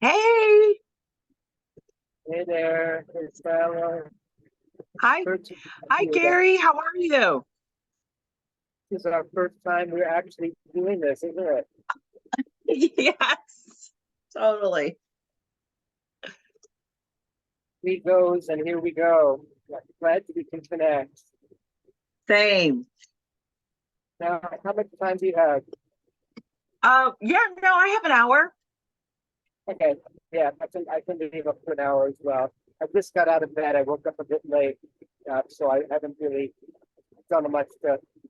Hey, Hey there, Isabelle. hi, Good to meet hi, you again. Gary. How are you? This is our first time we're actually doing this, isn't it? Yes, totally. We goes and here we go. Glad we can connect. Same. Now, how much time do you have? Yeah, no, I have an hour. Okay, yeah, I can leave up for an hour as well. I just got out of bed. I woke up a bit late, so I haven't really done much.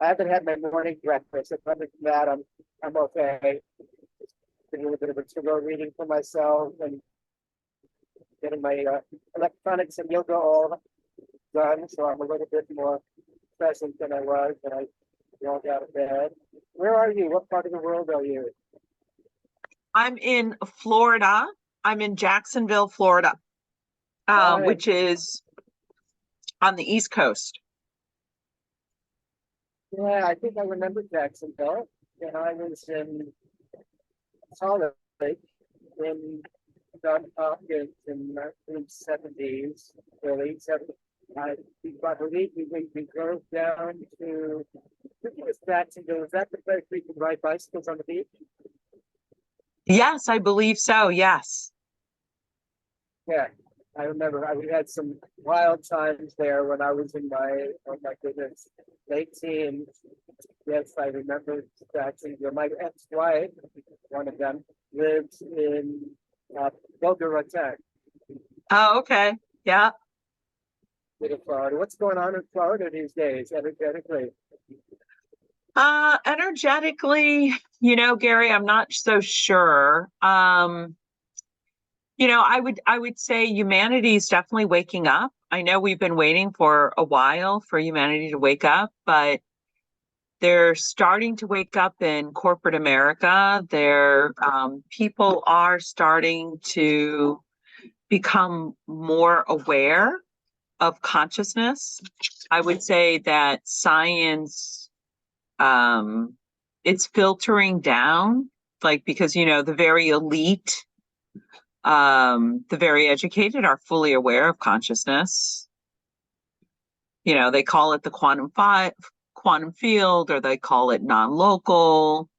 I haven't had my morning breakfast. Other than that, I'm okay. Doing a little bit of a tarot reading for myself and getting my electronics and yoga all done, so I'm a little bit more present than I was when I rolled out of bed. Where are you? What part of the world are you? I'm in Florida. I'm in Jacksonville, Florida, Hi. which is on the East Coast. Yeah, I think I remember Jacksonville. And I was in Salt Lake in John Hopkins in the 70s, early 70s. I believe we drove down to, I think it was Jacksonville. Was that the place where you could ride bicycles on the beach? Yes, I believe so. Yes. Yeah, I remember we had some wild times there when I was in oh my goodness, late teens. Yes, I remember actually my ex-wife, one of them, lives in Boca Raton, Oh, okay. Yeah. in Florida. What's going on in Florida these days, energetically? Energetically, Gary, I'm not so sure. I would say humanity is definitely waking up. I know we've been waiting for a while for humanity to wake up, but they're starting to wake up in corporate America. People are starting to become more aware of consciousness. I would say that science, it's filtering down, like because the very elite, the very educated are fully aware of consciousness. They call it the quantum field, or they call it non-local.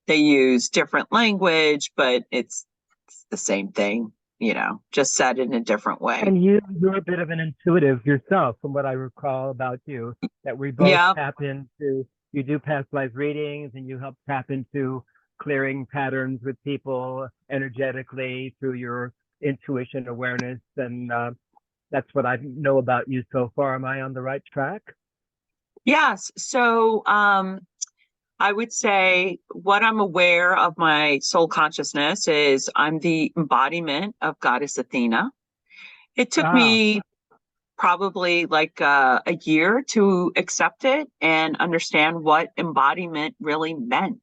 They use different language, but it's the same thing, just said in a different way. And you're a bit of an intuitive yourself, from what I recall about you, that we both Yeah. tap into, you do past life readings and you help tap into clearing patterns with people energetically through your intuition awareness. And that's what I know about you so far. Am I on the right track? Yes. So I would say what I'm aware of my soul consciousness is I'm the embodiment of Goddess Athena. It took Ah, me probably like a year to accept it and understand what embodiment really meant.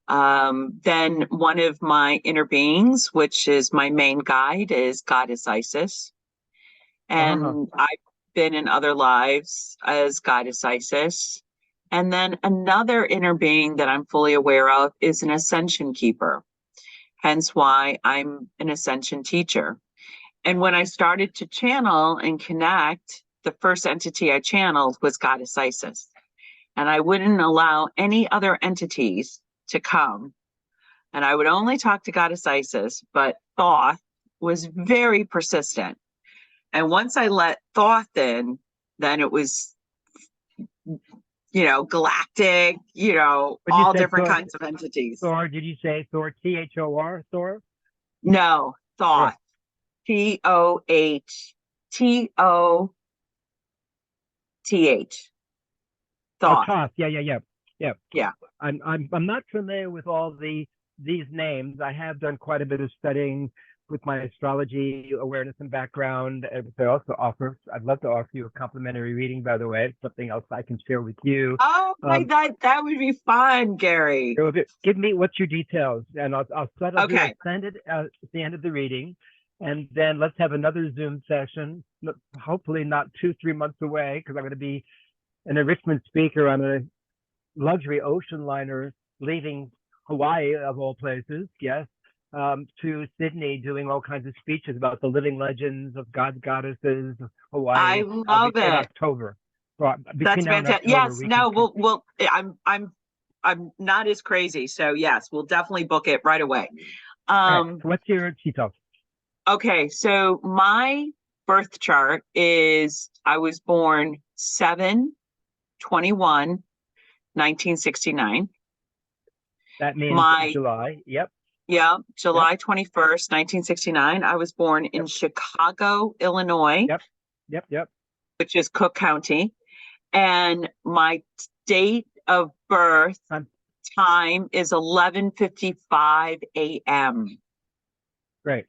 Then one of my inner beings, which is my main guide, is Goddess Isis. ah, And I've been in other lives as Goddess Isis. And then another inner being that I'm fully aware of is an ascension keeper, hence why I'm an ascension teacher. And when I started to channel and connect, the first entity I channeled was Goddess Isis. And I wouldn't allow any other entities to come. And I would only talk to Goddess Isis, but Thoth was very persistent. And once I let Thoth in, then it was, galactic, but you all said different kinds of entities. Thor, did you say Thor, Thor, Thor? No, Or Thoth, Thoth, oh, Thoth. Toss. Yeah, yeah, yeah, yeah. Yeah. I'm not familiar with all these names. I have done quite a bit of studying with my astrology awareness and background. I also offer. I'd love to offer you a complimentary reading, by the way. It's something else I can share with you. Oh my Um, God, that would be fun, Gary. Give me what's your details, and I'll do Okay. a send it at the end of the reading, and then let's have another Zoom session. Hopefully not 2-3 months away, because I'm going to be an enrichment speaker on a luxury ocean liner leaving Hawaii, of all places. Yes. to Sydney doing all kinds of speeches about the living legends of gods, goddesses of I Hawaii love in it. October. So That's between now and fantastic. October, Yes, we can. no, I'm not as crazy. So yes, we'll definitely book it right away. All right. So what's your Cheeto? Okay, so my birth chart is I was born 7/21/1969. That means My July. Yep. Yeah, July 21st, 1969. I was born in Chicago, Illinois, Yep. which is Cook County. And my date of birth time is 11:55 a.m. Great.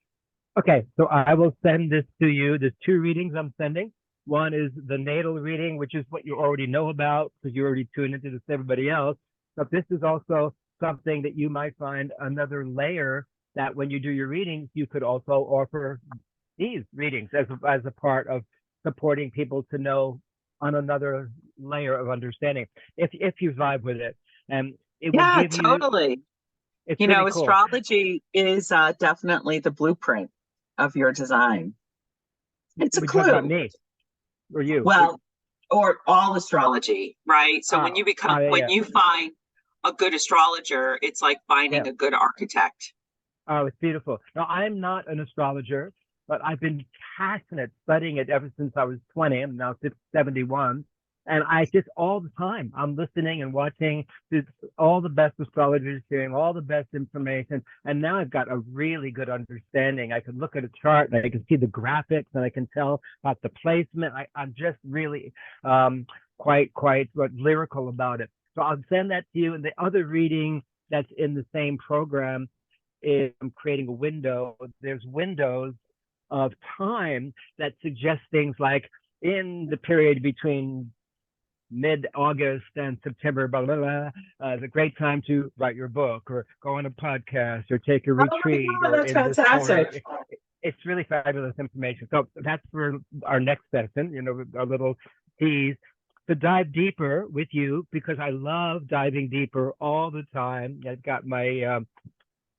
Okay, so I will send this to you. There's two readings I'm sending. One is the natal reading, which is what you already know about because you already tuned into this everybody else. But this is also something that you might find another layer that when you do your readings, you could also offer these readings as a part of supporting people to know on another layer of understanding if you vibe with it. And it will Yeah, give you, totally. it's You really know, cool. astrology is definitely the blueprint of your design. It's a We talk about clue. me or you. Well, or all astrology, right? So when Yeah. you find a good astrologer, it's like finding Yeah. a good architect. Oh, it's beautiful. Now, I'm not an astrologer, but I've been passionate studying it ever since I was 20. I'm now 71. And I just all the time, I'm listening and watching all the best astrologers sharing all the best information. And now I've got a really good understanding. I can look at a chart and I can see the graphics and I can tell about the placement. I'm just really quite lyrical about it. So I'll send that to you. And the other reading that's in the same program is I'm creating a window. There's windows of time that suggest things like in the period between mid-August and September, blah, blah, blah, is a great time to write your book or go on a podcast or take a retreat. God, or that's in fantastic. this corner. It's really fabulous information. So that's for our next session, a little tease to dive deeper with you because I love diving deeper all the time. I've got my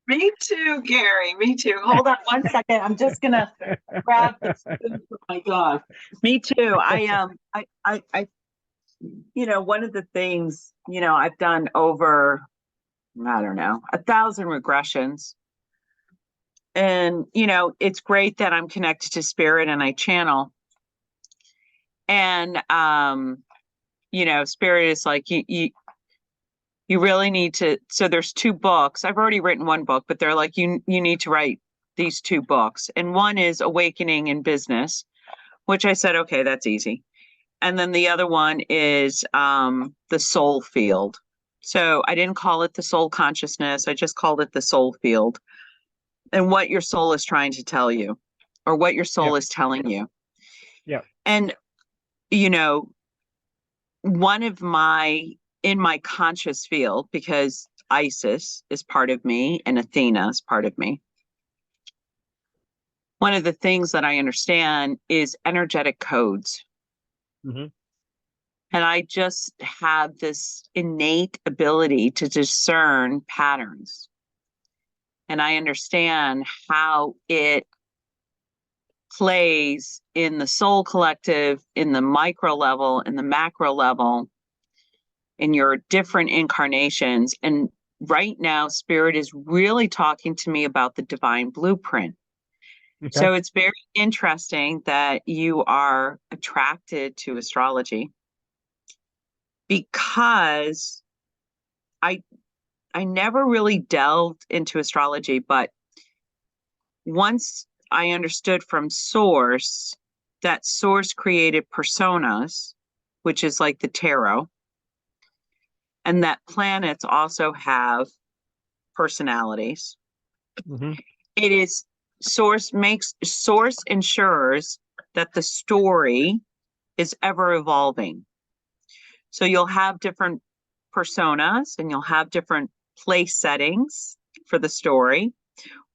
Me too, Gary. Me too. Hold on one second. I'm just gonna grab this food. Oh my God. Me too. One of the things, I've done over, I don't know, 1,000 regressions. And, it's great that I'm connected to spirit and I channel. And, spirit is like, you really need to. So there's two books. I've already written one book, but they're like, you need to write these two books. And one is Awakening in Business, which I said, okay, that's easy. And then the other one is the soul field. So I didn't call it the soul consciousness. I just called it the soul field and what your soul is trying to tell you or what your soul is telling you. Yeah. And, in my conscious field, because Isis is part of me and Athena is part of me. One of the things that I understand is energetic codes. Mm-hmm. And I just have this innate ability to discern patterns. And I understand how it plays in the soul collective, in the micro level, in the macro level, in your different incarnations. And right now, Spirit is really talking to me about the divine blueprint. Okay. So it's very interesting that you are attracted to astrology because I never really delved into astrology, but once I understood from Source that Source created personas, which is like the tarot, and that planets also have personalities. Mm-hmm. It is Source ensures that the story is ever evolving. So you'll have different personas and you'll have different place settings for the story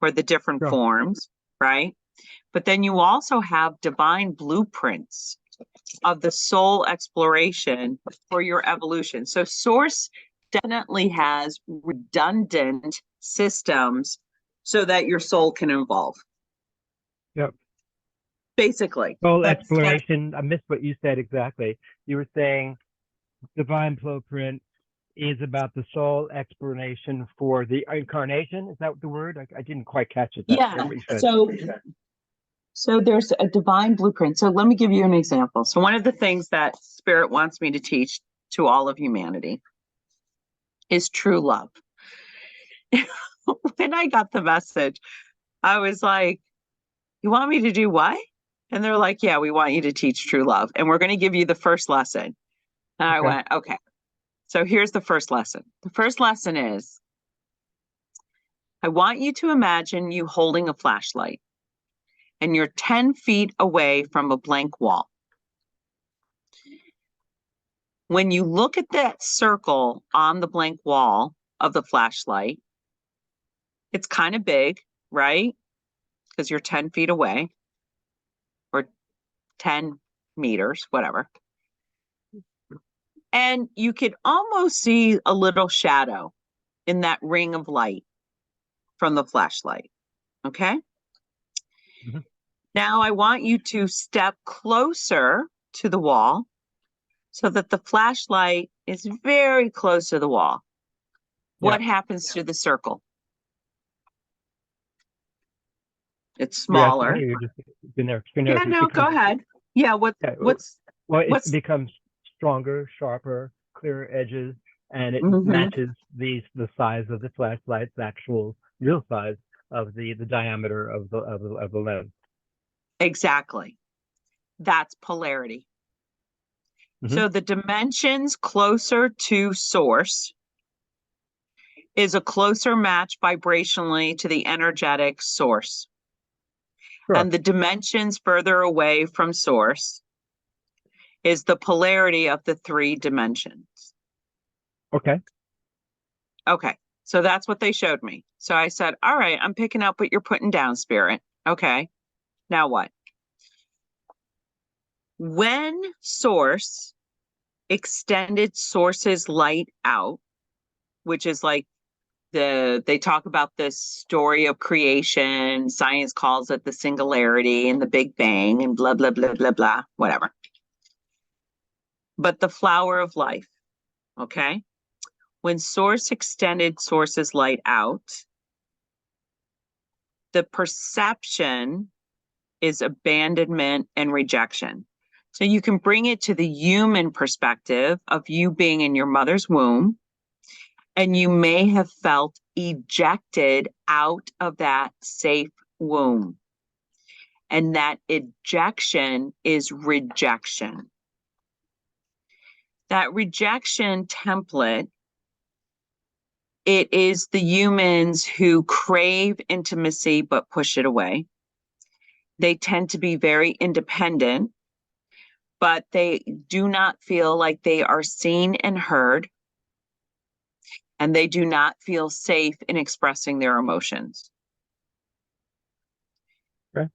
or the different forms, right? But then you also have divine blueprints of the soul exploration for your evolution. So Source definitely has redundant systems so that your soul can evolve. Yep. Basically. Soul That's- exploration. I missed what you said exactly. You were saying divine blueprint is about the soul exploration for the incarnation. Is that the word? I didn't quite catch it. That's Yeah. what you said. So there's a divine blueprint. So let me give you an example. So one of the things that Spirit wants me to teach to all of humanity is true love. When I got the message, I was like, you want me to do what? And they're like, yeah, we want you to teach true love. And we're going to give you the first lesson. And I Okay. went, okay. So here's the first lesson. The first lesson is, I want you to imagine you holding a flashlight and you're 10 feet away from a blank wall. When you look at that circle on the blank wall of the flashlight, it's kind of big, right? Because you're 10 feet away or 10 meters, whatever. And you could almost see a little shadow in that ring of light from the flashlight. Okay. Mhm. Now I want you to step closer to the wall so that the flashlight is very close to the wall. What happens to the circle? It's You're asking smaller. me, you're just been there. Yeah, no, go ahead. Yeah, Well, what's it becomes stronger, sharper, clearer edges, and it Mhm. matches the size of the flashlight's actual real size of the diameter of the lens. Exactly. That's polarity. Mhm. So the dimensions closer to source is a closer match vibrationally to the energetic source. Sure. And the dimensions further away from source is the polarity of the 3 dimensions. Okay. Okay. So that's what they showed me. So I said, all right, I'm picking up what you're putting down, Spirit. Okay. Now what? When source extended source's light out, which is like they talk about this story of creation, science calls it the singularity and the Big Bang and blah, blah, blah, blah, blah, whatever. But the flower of life, okay? When source extended source's light out, the perception is abandonment and rejection. So you can bring it to the human perspective of you being in your mother's womb, and you may have felt ejected out of that safe womb. And that ejection is rejection. That rejection template, it is the humans who crave intimacy but push it away. They tend to be very independent, but they do not feel like they are seen and heard. And they do not feel safe in expressing their emotions. Okay.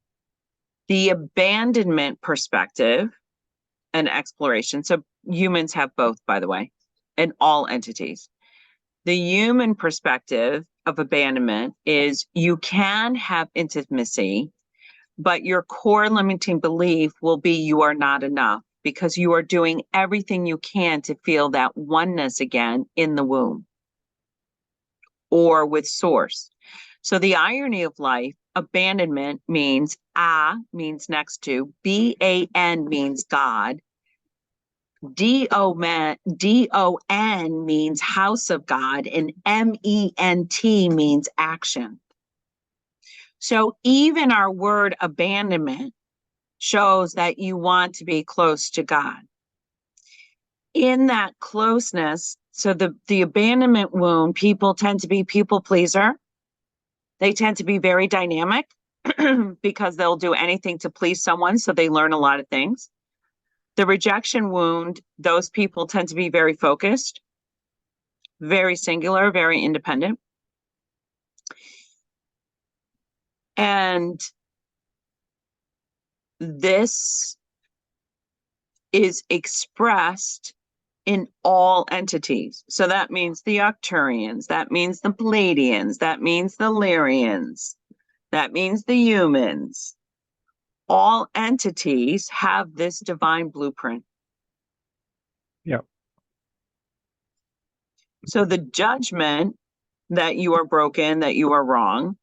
The abandonment perspective and exploration. So humans have both, by the way, and all entities. The human perspective of abandonment is you can have intimacy, but your core limiting belief will be you are not enough because you are doing everything you can to feel that oneness again in the womb or with source. So the irony of life, abandonment means means next to, BAN means God, DON means house of God, and MENT means action. So even our word abandonment shows that you want to be close to God. In that closeness, so the abandonment wound, people tend to be people pleaser. They tend to be very dynamic because they'll do anything to please someone, so they learn a lot of things. The rejection wound, those people tend to be very focused, very singular, very independent. And this is expressed in all entities. So that means the Arcturians, that means the Palladians, that means the Lyrians, that means the humans. All entities have this divine blueprint. Yeah. So the judgment that you are broken, that you are wrong,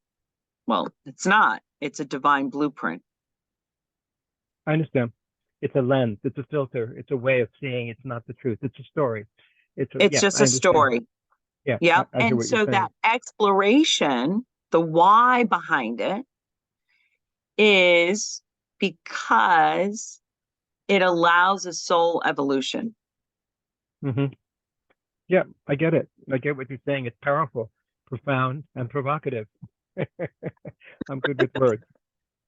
well, it's not. It's a divine blueprint. I understand. It's a lens. It's a filter. It's a way of seeing. It's not the truth. It's a story. It's yeah, just I a understand. story. Yeah. Yep. I hear And what you're so saying. that exploration, the why behind it, is because it allows a soul evolution. Yeah, I get it. I get what you're saying. It's powerful, profound, and provocative. I'm good with words.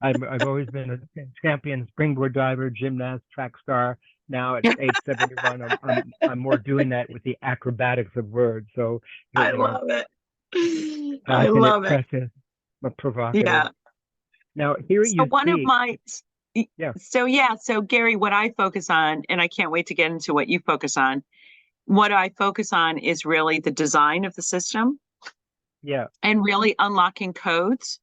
I've always been a champion springboard diver, gymnast, track star. Now at age 71, I'm more doing that with the acrobatics of words. So I you know, love it. I passionate, love it. precious, but provocative. Yeah. Now hearing So you one of speak, my, yeah. So Gary, what I focus on, and I can't wait to get into what you focus on. What I focus on is really the design of the system. Yeah. And really unlocking codes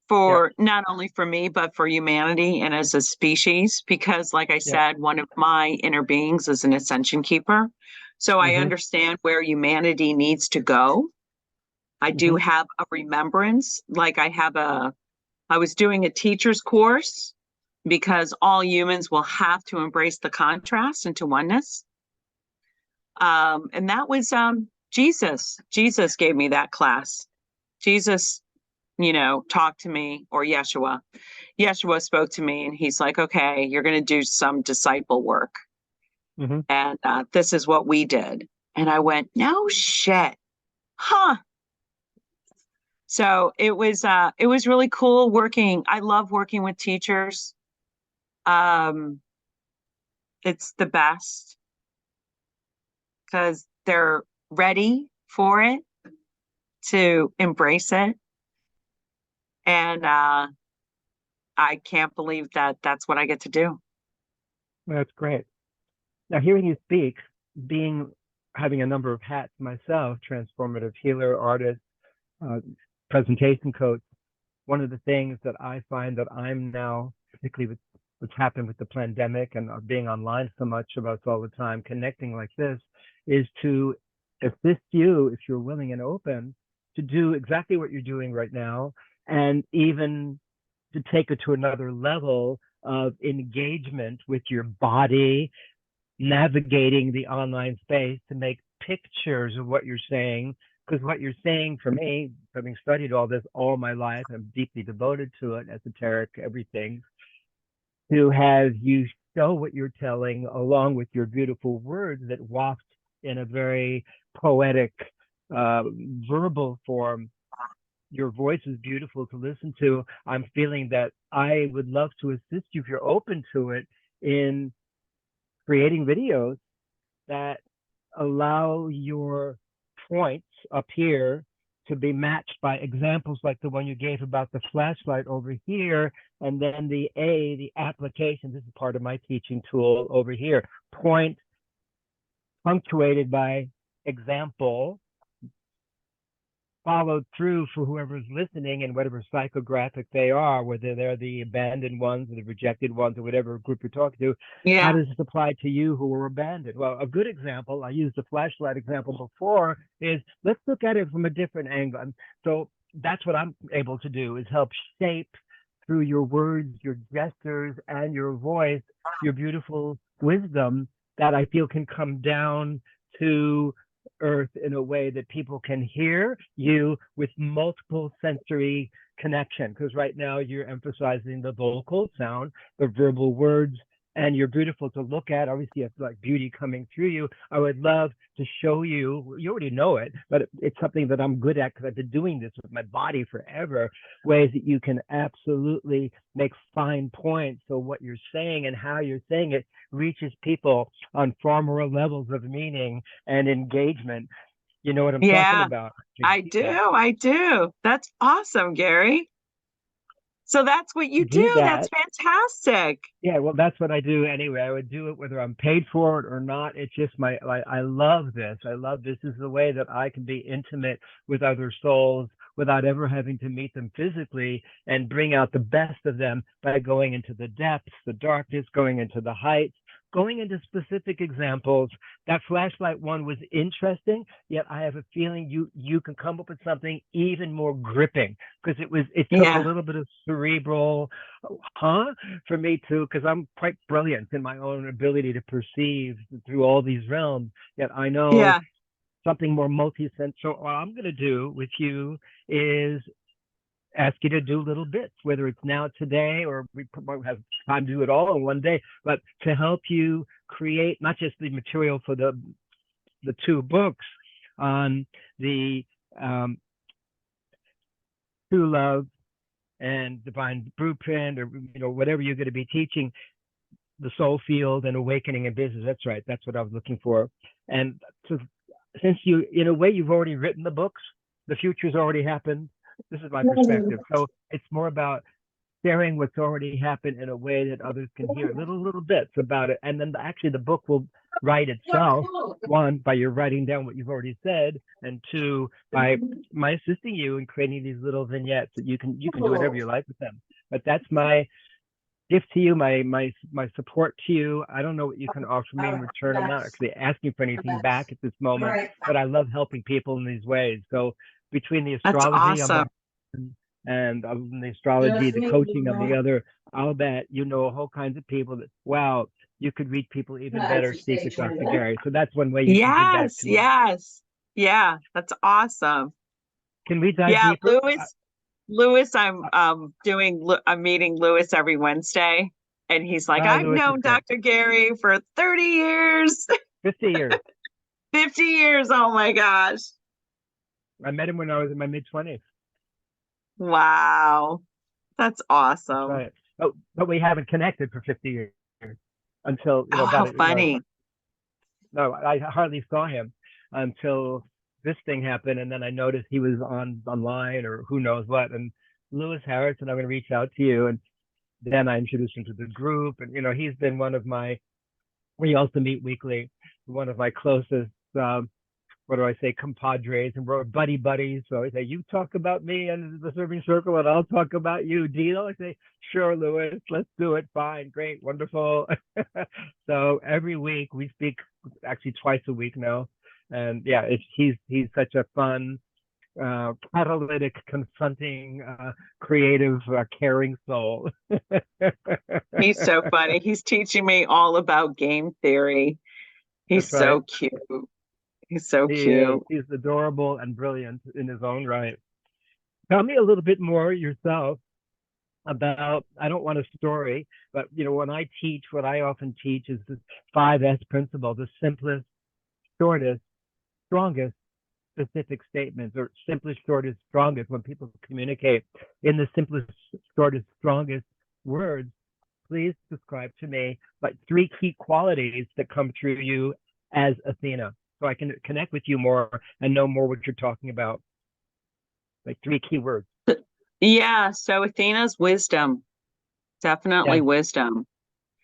for not only for me, but for humanity and as a species. Because like I said, one of my inner beings is an ascension keeper. So I understand where humanity needs to go. I do have a remembrance. Like I was doing a teacher's course because all humans will have to embrace the contrast into oneness. And that was Jesus. Jesus gave me that class. Jesus, talked to me, or Yeshua. Yeshua spoke to me and he's like, okay, you're going to do some disciple work. And this is what we did. And I went, no shit. Huh. So it was really cool working. I love working with teachers. It's the best because they're ready for it, to embrace it. And I can't believe that that's what I get to do. That's great. Now, hearing you speak, having a number of hats myself, transformative healer, artist, presentation coach, one of the things that I find that I'm now, particularly with what's happened with the pandemic and being online so much of us all the time, connecting like this, is to assist you, if you're willing and open, to do exactly what you're doing right now, and even to take it to another level of engagement with your body, navigating the online space to make pictures of what you're saying. Because what you're saying, for me, having studied all this all my life, I'm deeply devoted to it, esoteric, everything, to have you show what you're telling along with your beautiful words that waft in a very poetic, verbal form. Your voice is beautiful to listen to. I'm feeling that I would love to assist you, if you're open to it, in creating videos that allow your points up here to be matched by examples like the one you gave about the flashlight over here, and then the application. This is part of my teaching tool over here. Point punctuated by example, followed through for whoever's listening and whatever psychographic they are, whether they're the abandoned ones or the rejected ones or whatever group you're talking to. Yeah. How does this apply to you who were abandoned? Well, a good example, I used the flashlight example before, is let's look at it from a different angle. And so that's what I'm able to do, is help shape through your words, your gestures, and your voice, your beautiful wisdom that I feel can come down to earth in a way that people can hear you with multiple sensory connection. Because right now you're emphasizing the vocal sound, the verbal words, and you're beautiful to look at. Obviously, you have like beauty coming through you. I would love to show you. You already know it, but it's something that I'm good at because I've been doing this with my body forever. Ways that you can absolutely make fine points so what you're saying and how you're saying it reaches people on far more levels of meaning and engagement. You know what I'm talking about? I do. That's awesome, Gary. So that's what you do do. That's that. fantastic. Yeah, well, that's what I do anyway. I would do it whether I'm paid for it or not. It's just I love this. I love this is the way that I can be intimate with other souls without ever having to meet them physically and bring out the best of them by going into the depths, the darkness, going into the heights, going into specific examples. That flashlight one was interesting, yet I have a feeling you can come up with something even more gripping because it took a Yeah. little bit of cerebral for me too, because I'm quite brilliant in my own ability to perceive through all these realms. Yet I know Yeah. something more multi-sense. So what I'm going to do with you is ask you to do little bits, whether it's now today or we won't have time to do it all in one day, but to help you create not just the material for the two books on the true love and divine blueprint, or whatever you're going to be teaching, the soul field and awakening in business. That's right. That's what I was looking for. And so, since you, in a way, you've already written the books, the future's already happened. This is my perspective. So it's more about sharing what's already happened in a way that others can hear little bits about it. And then actually the book will write itself. One, by your writing down what you've already said, and two, by my assisting you in creating these little vignettes that you can do whatever you like with them. But that's my gift to you, my support to you. I don't know what you can offer me in return. I'm not actually asking for anything back at this moment, but I love helping people in these ways. So between the That's astrology on awesome. one and the astrology, the coaching of the other, I'll bet whole kinds of people that, wow, you could read people even better, speak with Dr. Gary. So that's one way you can give back Yes. to me. Yes. Yeah. That's awesome. Can we dive Yeah. deeper? Lewis, I'm meeting Lewis every Wednesday, and he's like, I've Lewis is known great. Dr. Gary for 30 years, 50 years. 50 years. Oh my gosh. I met him when I was in my mid-20s. Wow. That's awesome. Right. But we haven't connected for 50 years until, Oh, how funny. No, I hardly saw him until this thing happened. And then I noticed he was online or who knows what. And Lewis Harrison, I'm going to reach out to you. And then I introduced him to the group. And, he's been one of we also meet weekly, one of my closest, compadres, and we're buddies. So I say, you talk about me and the serving circle, and I'll talk about you. Deal? I say, sure, Lewis, let's do it. Fine, great, wonderful. So every week we speak, actually twice a week now, and yeah, he's such a fun, catalytic, confronting, creative, caring soul. He's so funny. He's teaching me all about game theory. He's That's right. so cute. He's so cute. He's adorable and brilliant in his own right. Tell me a little bit more yourself about, I don't want a story, but when I teach, what I often teach is the 5S principle, the simplest, shortest, strongest specific statements, or simplest, shortest, strongest. When people communicate in the simplest, shortest, strongest words, please describe to me like 3 key qualities that come through you as Athena, so I can connect with you more and know more what you're talking about. Like 3 key words. Yeah. So Athena's wisdom, definitely wisdom.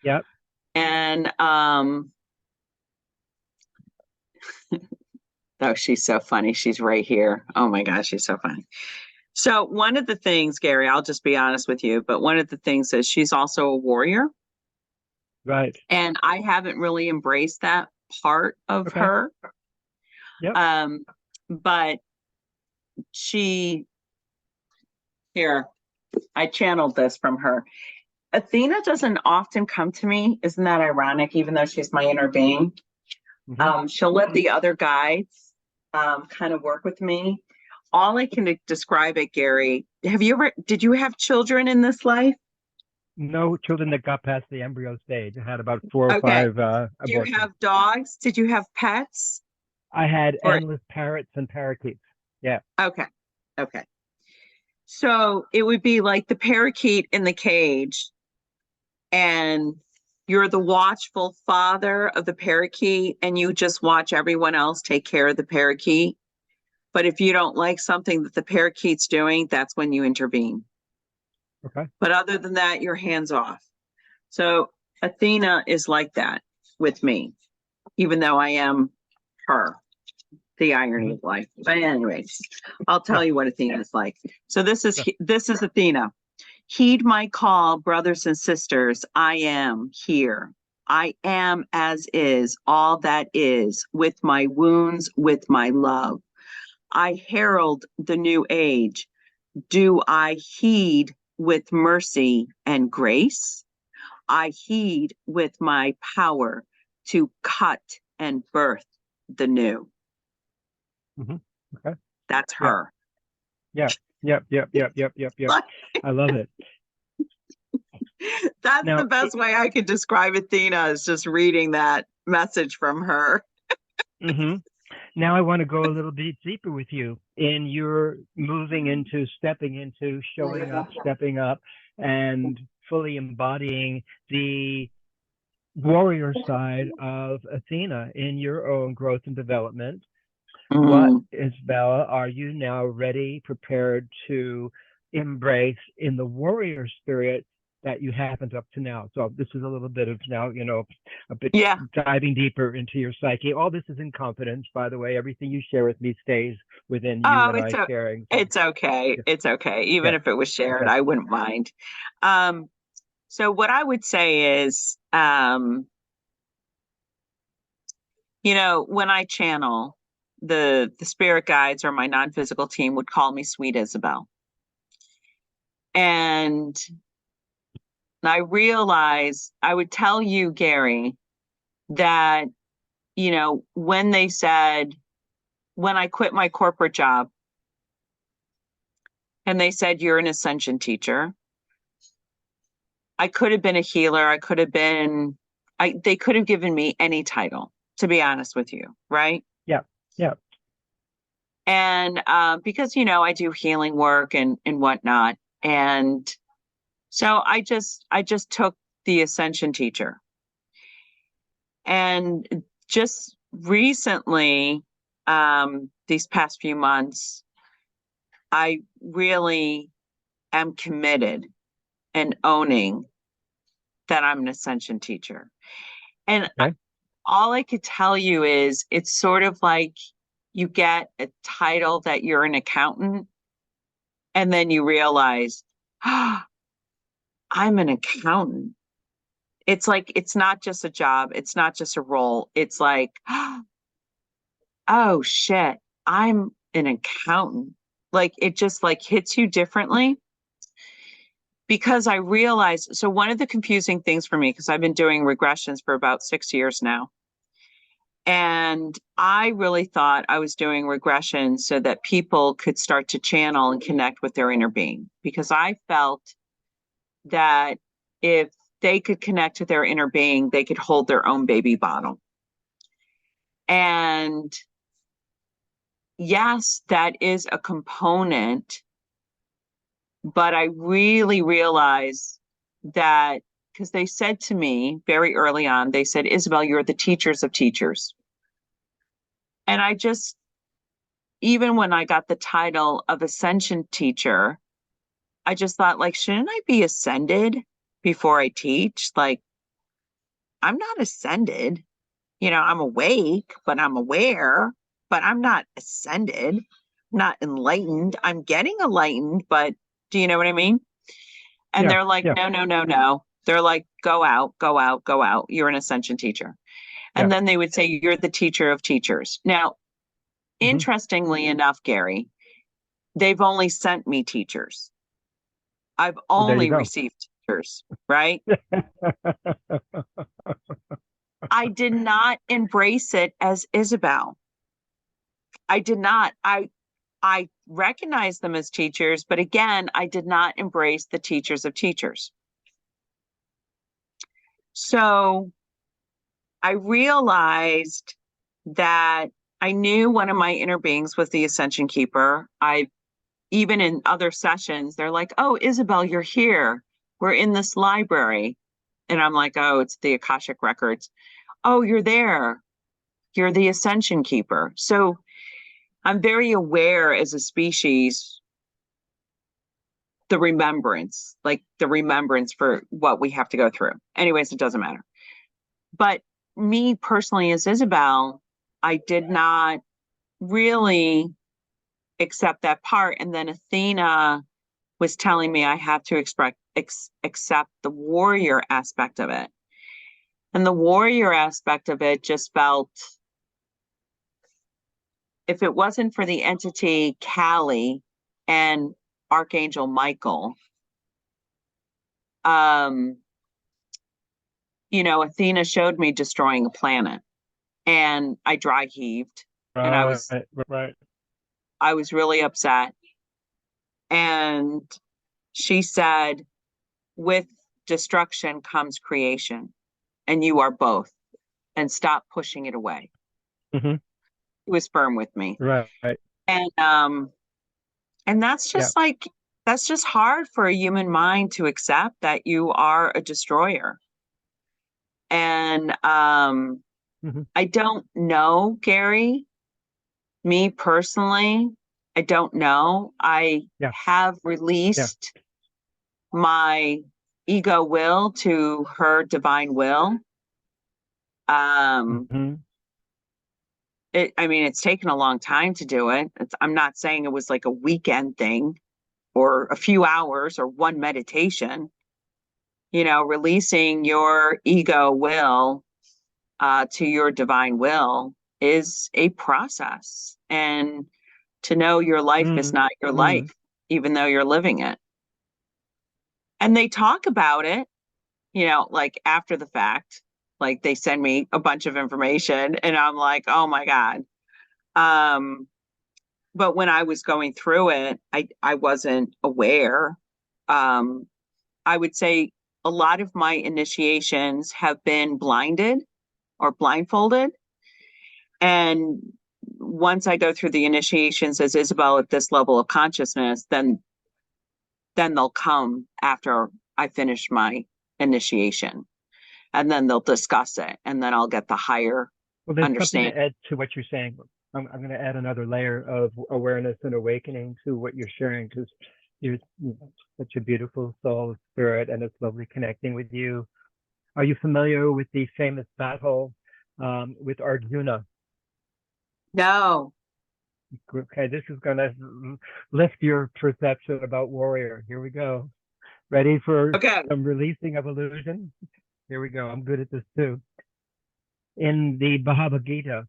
Yep. And oh, she's so funny. She's right here. Oh my gosh, she's so funny. So one of the things, Gary, I'll just be honest with you, but one of the things is she's also a warrior. Right. And I haven't really embraced that part of her. Yep. But I channeled this from her. Athena doesn't often come to me. Isn't that ironic? Even though she's my inner being, she'll let the other guides kind of work with me. All I can describe it, Gary, did you have children in this life? No children that got past the embryo stage. I had about 4 or 5 abortions. Do you have dogs? Did you have pets? I had endless parrots and parakeets. Yeah. Okay. So it would be like the parakeet in the cage, and you're the watchful father of the parakeet, and you just watch everyone else take care of the parakeet. But if you don't like something that the parakeet's doing, that's when you intervene. Okay. But other than that, you're hands off. So Athena is like that with me, even though I am her, the irony of life. But anyways, I'll tell you what Athena is like. So this is Athena. Heed my call, brothers and sisters. I am here. I am as is, all that is, with my wounds, with my love. I herald the new age. Do I heed with mercy and grace? I heed with my power to cut and birth the new. Okay. That's her. Yep. I love it. That's Now, the best way I could describe Athena, is just reading that message from her. Now I want to go a little bit deeper with you in your moving into, stepping into, showing up, stepping up, and fully embodying the warrior side of Athena in your own growth and development. What, Isabella, are you now ready, prepared to embrace in the warrior spirit that you haven't up to now? So this is a little bit of now, a bit diving deeper into your psyche. All this is in confidence, by the way. Everything you share with me stays within you and I sharing. So. It's okay. It's okay. Even if it was shared, I wouldn't mind. So what I would say is, when I channel, the spirit guides or my non-physical team would call me Sweet Isabelle. And I realized, I would tell you, Gary, that, when they said, when I quit my corporate job and they said, you're an ascension teacher, I could have been a healer. I could have been, they could have given me any title, to be honest with you. Right. Yeah. And because, I do healing work and whatnot. And so I just took the ascension teacher. And just recently, these past few months, I really am committed and owning that I'm an ascension teacher. And all I could tell you is, it's sort of like you get a title that you're an accountant, and then you realize, I'm an accountant. It's like, it's not just a job. It's not just a role. It's like, oh shit, I'm an accountant. Like, it just like hits you differently. Because I realized, so one of the confusing things for me, because I've been doing regressions for about 6 years now, and I really thought I was doing regressions so that people could start to channel and connect with their inner being, because I felt that if they could connect with their inner being, they could hold their own baby bottle. And yes, that is a component. But I really realized that, because they said to me very early on, they said, Isabelle, you're the teachers of teachers. And I just, even when I got the title of ascension teacher, I just thought, like, shouldn't I be ascended before I teach? Like, I'm not ascended. I'm awake, but I'm aware, but I'm not ascended, not enlightened. I'm getting enlightened, but do you know what I mean? And they're like, no. They're like, go out. You're an ascension teacher. And then they would say, you're the teacher of teachers. Now, interestingly enough, Gary, they've only sent me teachers. I've only received teachers, right? I did not embrace it as Isabelle. I did not. I recognize them as teachers, but again, I did not embrace the teachers of teachers. So I realized that I knew one of my inner beings was the ascension keeper. Even in other sessions, they're like, oh, Isabelle, you're here. We're in this library. And I'm like, oh, it's the Akashic records. Oh, you're there. You're the ascension keeper. So I'm very aware as a species the remembrance, like the remembrance for what we have to go through. Anyways, it doesn't matter. But me personally, as Isabelle, I did not really accept that part. And then Athena was telling me I have to accept the warrior aspect of it. And the warrior aspect of it just felt, if it wasn't for the entity Kali and Archangel Michael, you know, Athena showed me destroying a planet, and I dry heaved, and right. I was really upset. And she said, with destruction comes creation, and you are both, and stop pushing it away. Mm-hmm. It was firm with me. Right. And that's just like, that's just hard for a human mind to accept, that you are a destroyer. And I don't know, Gary, me personally, I don't know. I have released my ego will to her divine will. I mean, it's taken a long time to do it. I'm not saying it was like a weekend thing or a few hours or one meditation. You know, releasing your ego will to your divine will is a process. And to know your life is not your life, even though you're living it. And they talk about it, you know, like after the fact, like they send me a bunch of information and I'm like, oh my God. But when I was going through it, I wasn't aware. I would say a lot of my initiations have been blinded or blindfolded. And once I go through the initiations as Isabelle at this level of consciousness, then they'll come after I finish my initiation. And then they'll discuss it. And then I'll get the higher understanding. Something to add to what you're saying. I'm going to add another layer of awareness and awakening to what you're sharing, because you're such a beautiful soul spirit, and it's lovely connecting with you. Are you familiar with the famous battle with Arjuna? No. Okay, this is going to lift your perception about warrior. Here we go. Ready for some releasing of illusion? Here we go. I'm good at this too. In the Bhagavad Gita,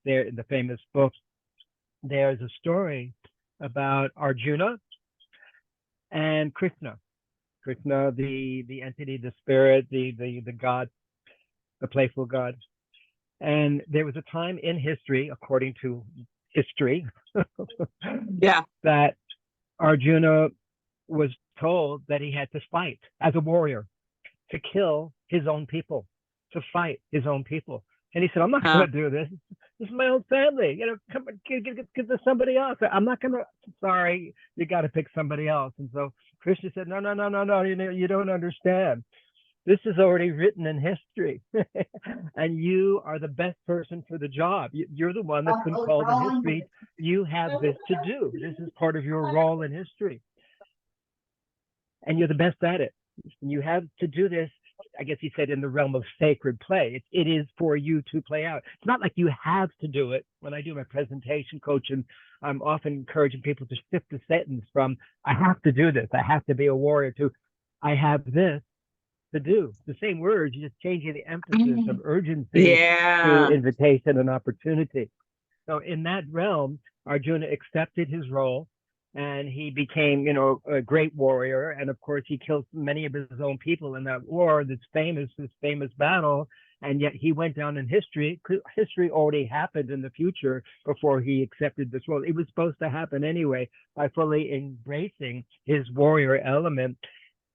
there in the famous book, there's a story about Arjuna and Krishna. Krishna, the entity, the spirit, the God, the playful God. And there was a time in history, according to history, that Arjuna was told that he had to fight as a warrior, to kill his own people, to fight his own people. And he said, I'm not going to do this. This is my own family. You know, come give this somebody else. I'm not going to, sorry, you got to pick somebody else. And so Krishna said, no, you don't understand. This is already written in history. And you are the best person for the job. You're the one that's been called in history. You have this to do. This is part of your role in history. And you're the best at it. You have to do this, I guess he said, in the realm of sacred play. It is for you to play out. It's not like you have to do it. When I do my presentation coaching, I'm often encouraging people to shift the sentence from, I have to do this, I have to be a warrior, to, I have this to do. The same words, you're just changing the emphasis of urgency to invitation and opportunity. So in that realm, Arjuna accepted his role, and he became, a great warrior. And of course, he killed many of his own people in that war, this famous battle. And yet he went down in history. History already happened in the future before he accepted this role. It was supposed to happen anyway, by fully embracing his warrior element.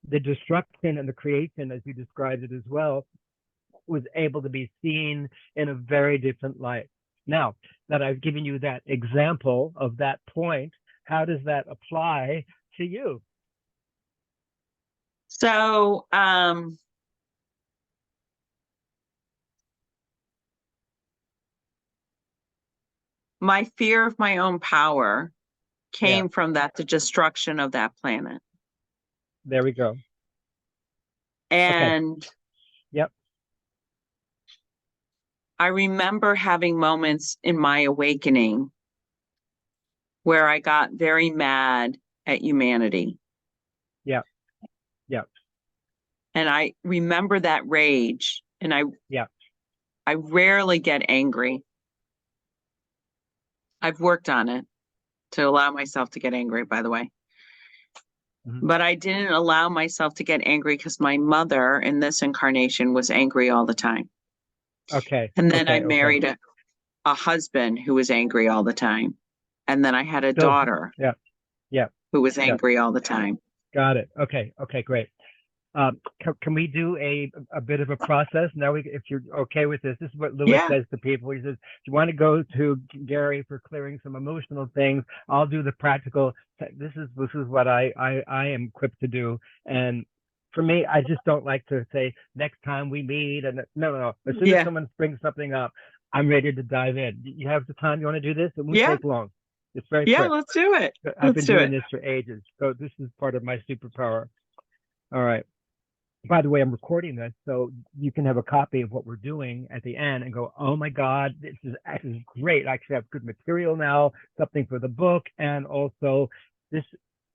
The destruction and the creation, as you described it as well, was able to be seen in a very different light. Now that I've given you that example of that point, how does that apply to you? So, my fear of my own power came from that, the destruction of that planet. There we go. And Yep. I remember having moments in my awakening where I got very mad at humanity. Yep. Yep. And I remember that rage, and I rarely get angry. I've worked on it to allow myself to get angry, by the way. Mm-hmm. But I didn't allow myself to get angry because my mother in this incarnation was angry all the time. Okay. And then I married a husband who was angry all the time. And then I had a daughter who was angry all the time. Got it. Okay. Okay, great. Can we do a bit of a process now? If you're okay with this, this is what Lewis says to people. He says, "You want to go to Gary for clearing some emotional things? I'll do the practical. This is what I am equipped to do." And for me, I just don't like to say next time we meet. And no. As soon as someone brings something up, I'm ready to dive in. You have the time? You want to do this? It won't take long. It's very quick. Let's do it. I've been doing this for ages, so this is part of my superpower. All right. By the way, I'm recording this, so you can have a copy of what we're doing at the end and go, "Oh my God, this is great. I actually have good material now, something for the book." And also this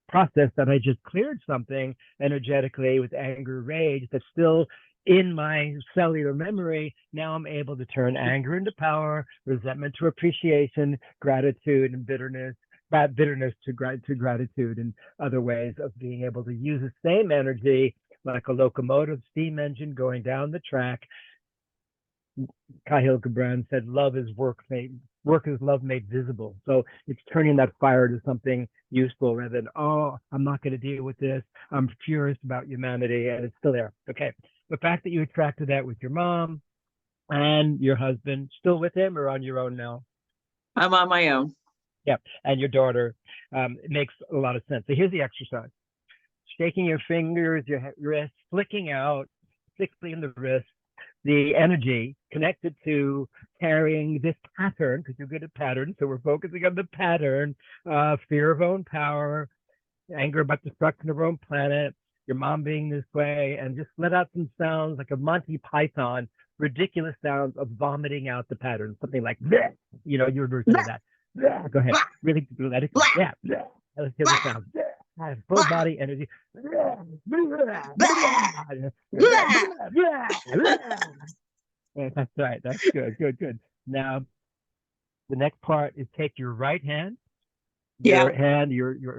process that I just cleared something energetically with anger, rage that's still in my cellular memory. Now I'm able to turn anger into power, resentment to appreciation, gratitude and bitterness to gratitude, and other ways of being able to use the same energy like a locomotive steam engine going down the track. Kahlil Gibran said, "Love is work is love made visible." So it's turning that fire to something useful rather than, "Oh, I'm not going to deal with this. I'm furious about humanity," and it's still there. Okay. The fact that you attracted that with your mom and your husband, still with him or on your own now? I'm on my own. Yep. And your daughter, it makes a lot of sense. So here's the exercise. Shaking your fingers, your wrist, flicking out, particularly in the wrist, the energy connected to carrying this pattern, because you're good at patterns. So we're focusing on the pattern of fear of own power, anger about destruction of our own planet, your mom being this way, and just let out some sounds like a Monty Python, ridiculous sounds of vomiting out the pattern, something like bleh, your version of that. Bleh. Go ahead. Really let it go. Yeah. Bleh. Let's hear the sound. Have full body energy. That's right. That's good. Good. Now, the next part is take your right hand, your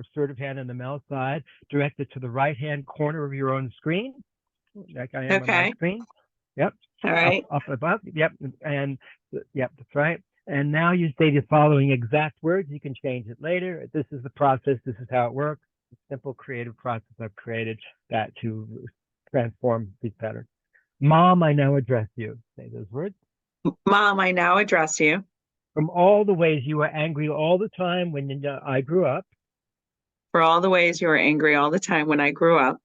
assertive hand on the male side, direct it to the right hand corner of your own screen. Like I am on my screen. Yep. All right. Up above. Yep. And yep, that's right. And now you say the following exact words. You can change it later. This is the process. This is how it works. Simple creative process I've created that to transform these patterns. Mom, I now address you. Say those words. Mom, I now address you. From all the ways you were angry all the time when I grew up. For all the ways you were angry all the time when I grew up.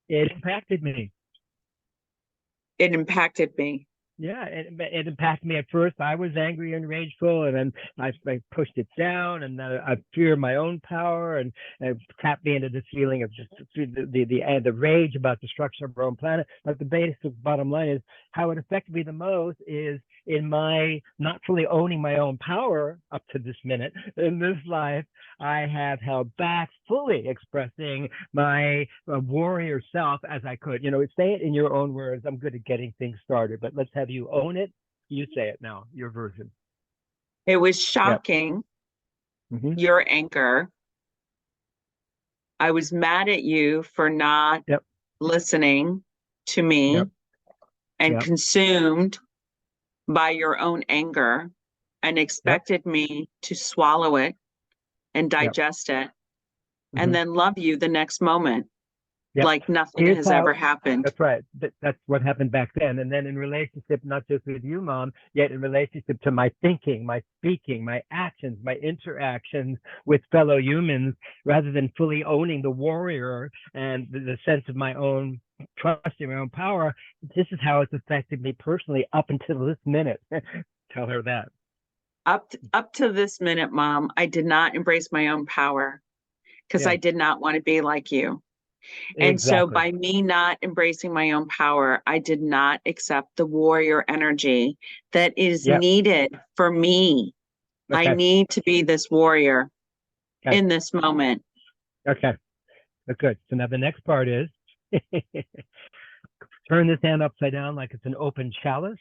It impacted me. It impacted me. Yeah, it impacted me at first. I was angry and rageful, and then I pushed it down, and then I feared my own power, and it tapped me into this feeling of just the rage about destruction of our own planet. But the basic bottom line is how it affected me the most is in my not fully owning my own power up to this minute in this life. I have held back fully expressing my warrior self as I could. Say it in your own words. I'm good at getting things started, but let's have you own it. You say it now, your version. It was shocking, your anger. I was mad at you for not listening to me and consumed by your own anger and expected me to swallow it and digest it and then love you the next moment. Like nothing has ever happened. That's right. That's what happened back then. And then in relationship, not just with you, Mom, yet in relationship to my thinking, my speaking, my actions, my interactions with fellow humans, rather than fully owning the warrior and the sense of my own trust in my own power, this is how it's affected me personally up until this minute. Tell her that. Up to this minute, Mom, I did not embrace my own power. because I did not want to be like you. And so Exactly. by me not embracing my own power, I did not accept the warrior energy that is Yep. needed for me. I Okay. need to be this warrior Okay. in this moment. Okay. Good. So now the next part is turn this hand upside down like it's an open chalice,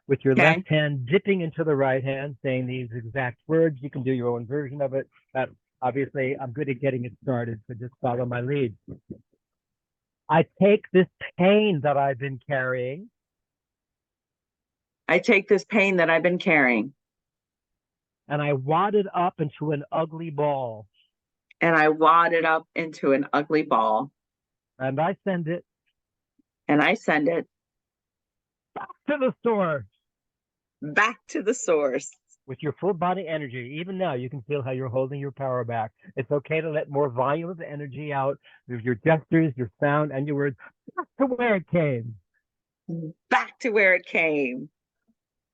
with your Okay. left hand dipping into the right hand, saying these exact words. You can do your own version of it. Obviously, I'm good at getting it started, so just follow my lead. I take this pain that I've been carrying. I take this pain that I've been carrying. And I wad it up into an ugly ball. And I wad it up into an ugly ball. And I send it. And I send it back to the source. Back to the source. With your full body energy. Even now, you can feel how you're holding your power back. It's okay to let more volume of energy out with your gestures, your sound, and your words back to where it came. Back to where it came.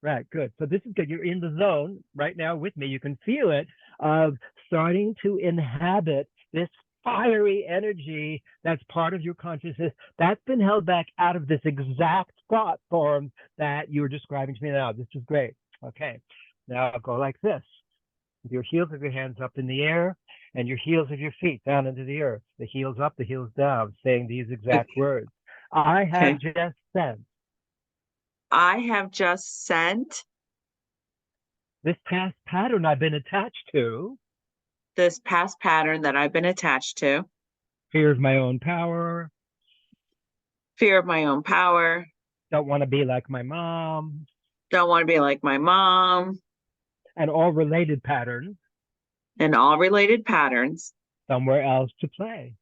Right, good. So this is good. You're in the zone right now with me. You can feel it of starting to inhabit this fiery energy that's part of your consciousness that's been held back out of this exact thought form that you were describing to me now. This is great. Okay. Now I'll go like this. With your heels of your hands up in the air and your heels of your feet down into the earth. The heels up, the heels down, saying these exact words. I have just sent. I have just sent. This past pattern I've been attached to. This past pattern that I've been attached to. Fear of my own power. Fear of my own power. Don't want to be like my mom. Don't want to be like my mom. And all related patterns. And all related patterns. Somewhere else to play.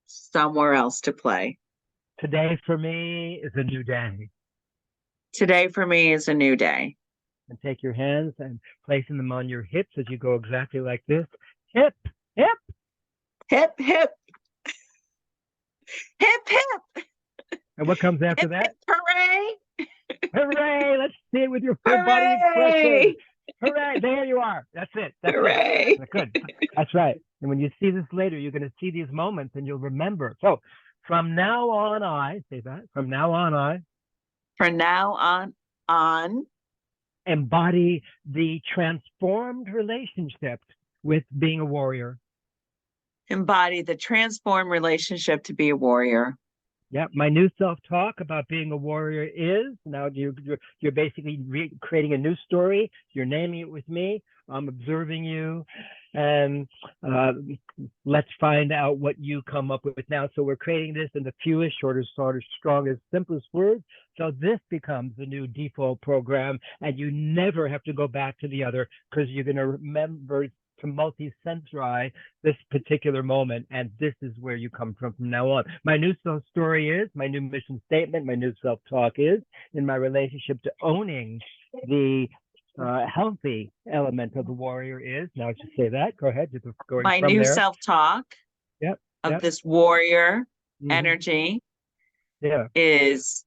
Somewhere else to play. Today for me is a new day. Today for me is a new day. And take your hands and placing them on your hips as you go exactly like this. Hip, hip. Hip, hip. Hip, hip. And what comes after that? Hooray. Hooray! Let's see it with your full body expression. Hooray! There you are. That's it. That's Hooray. it. Good. That's right. And when you see this later, you're going to see these moments and you'll remember. So from now on, I say that. From now on, I. From now on. Embody the transformed relationship with being a warrior. Embody the transformed relationship to be a warrior. Yeah, my new self-talk about being a warrior is, now you're basically creating a new story. You're naming it with me. I'm observing you. And let's find out what you come up with now. So we're creating this in the fewest, shortest, strongest, simplest words. So this becomes the new default program. And you never have to go back to the other because you're going to remember to multi-sensory this particular moment, and this is where you come from now on. My new self-story is, my new mission statement, my new self-talk is, in my relationship to owning the healthy element of the warrior is, now just say that, go ahead. Just going my from new there. Self-talk of this warrior energy is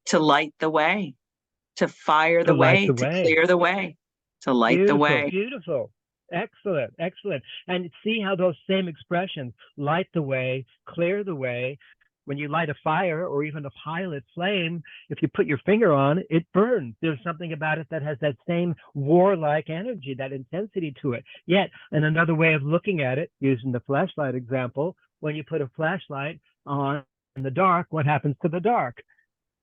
to light the way, to fire the way, to clear the way. To light the way. Beautiful. Excellent. Excellent. And see how those same expressions, light the way, clear the way. When you light a fire or even a pilot flame, if you put your finger on it, it burns. There's something about it that has that same warlike energy, that intensity to it. Yet, in another way of looking at it, using the flashlight example, when you put a flashlight on in the dark, what happens to the dark?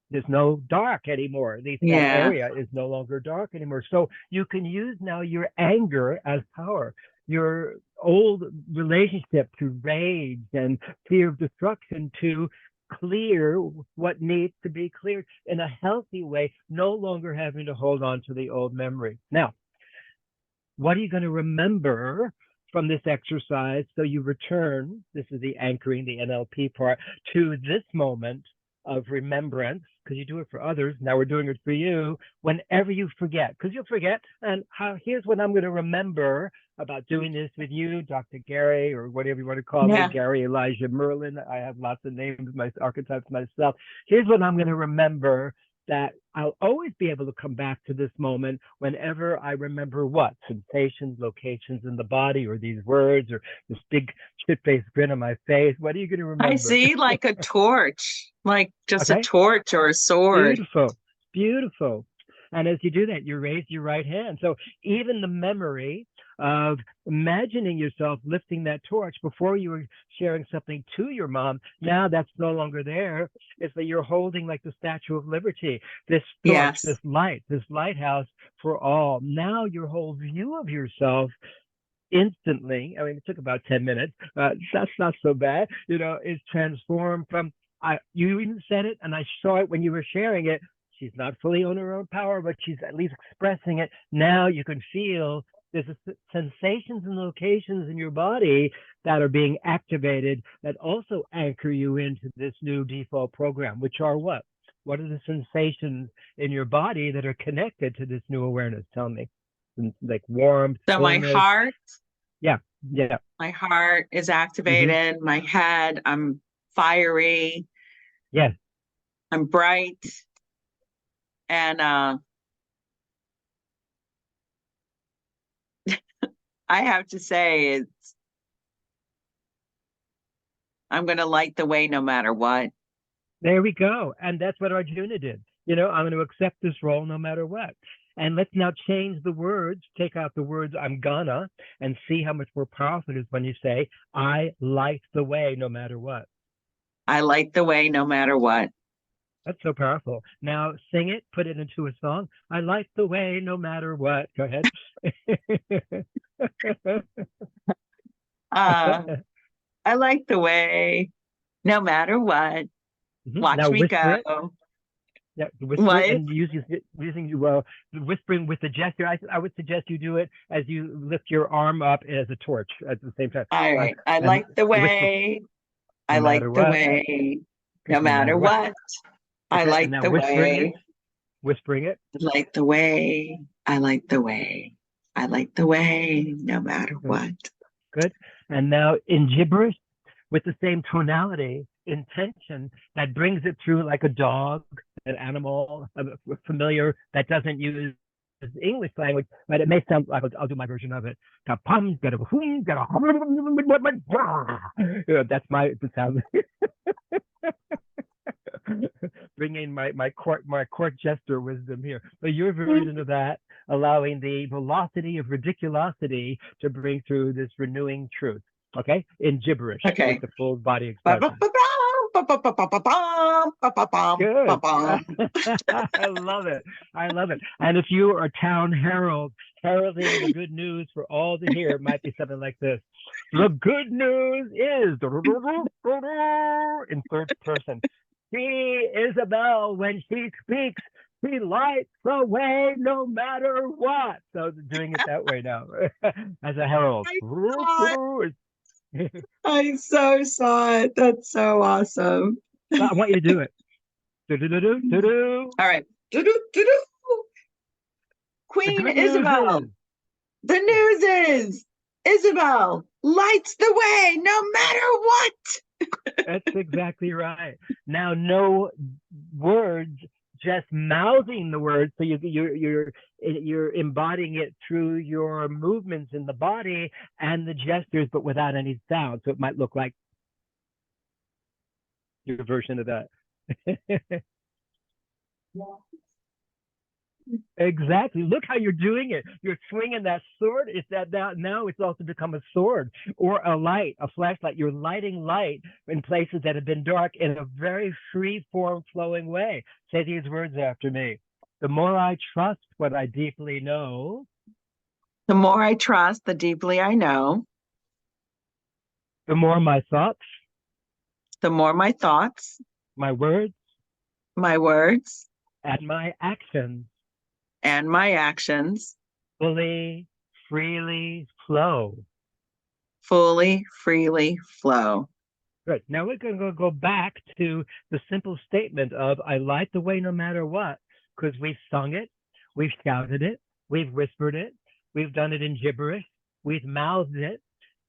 There's no dark anymore. That area is no longer dark anymore. So you can use now your anger as power, your old relationship to rage and fear of destruction to clear what needs to be cleared in a healthy way, no longer having to hold on to the old memory. Now, what are you going to remember from this exercise? So you return, this is the anchoring, the NLP part, to this moment of remembrance, because you do it for others. Now we're doing it for you. Whenever you forget, because you'll forget. And here's what I'm going to remember about doing this with you, Dr. Gary, or whatever you want to call me, Gary Elijah Merlin. I have lots of names, my archetypes myself. Here's what I'm going to remember that I'll always be able to come back to this moment whenever I remember what? Sensations, locations in the body, or these words, or this big shit-faced grin on my face. What are you going to remember? I see like a torch, like just a Okay. torch or a sword. Beautiful, beautiful. And as you do that, you raise your right hand. So even the memory of imagining yourself lifting that torch before you were sharing something to your mom, now that's no longer there. It's that you're holding like the Statue of Liberty, this torch, Yes. this light, this lighthouse for all. Now your whole view of yourself instantly, I mean, it took about 10 minutes. That's not so bad, is transformed from, you even said it, and I saw it when you were sharing it. She's not fully on her own power, but she's at least expressing it. Now you can feel there's sensations and locations in your body that are being activated that also anchor you into this new default program, which are what? What are the sensations in your body that are connected to this new awareness? Tell me. Like warmth, So my fullness. heart, Yeah. my heart is activated. My head, I'm fiery. Yes. I'm bright. And I have to say, I'm going to light the way no matter what. There we go. And that's what Arjuna did. I'm going to accept this role no matter what. And let's now change the words, take out the words I'm gonna, and see how much more powerful it is when you say, I light the way no matter what. I light the way no matter what. That's so powerful. Now sing it, put it into a song. I light the way no matter what. Go ahead. I like the way no matter what. Watch now me whisper go. It. Yeah, whisper it and using whispering with the gesture. I would suggest you do it as you lift your arm up as a torch at the same time. All right. I like the way. I like the way. No matter what. I like the way. Whispering it. I like the way. I like the way. I like the way. No matter what. Good. And now in gibberish, with the same tonality, intention, that brings it through like a dog, an animal, familiar, that doesn't use English language, but it may sound like, I'll do my version of it. That's my sound. Bringing my court jester wisdom here. But your version of that, allowing the velocity of ridiculosity to bring through this renewing truth. Okay, in gibberish. Okay. With the full body expression. Good. I love it. And if you are a town herald, heralding the good news for all to hear, it might be something like this. The good news is in third person. See, Isabelle, when she speaks, she lights the way no matter what. So doing it that way now as a herald. I so saw it. That's so awesome. I want you to do it. All right. Queen Isabelle. The news is Isabelle lights the way no matter what. That's exactly right. Now, no words, just mouthing the words. So you're embodying it through your movements in the body and the gestures, but without any sound. So it might look like your version of that. Exactly. Look how you're doing it. You're swinging that sword. It's that now it's also become a sword or a light, a flashlight. You're lighting light in places that have been dark in a very free form flowing way. Say these words after me. The more I trust what I deeply know. The more I trust, the deeply I know. The more my thoughts. The more my thoughts. My words. My words. And my actions. And my actions fully, freely flow. Fully, freely flow. Good. Now we're going to go back to the simple statement of I light the way no matter what, because we've sung it, we've shouted it, we've whispered it, we've done it in gibberish, we've mouthed it,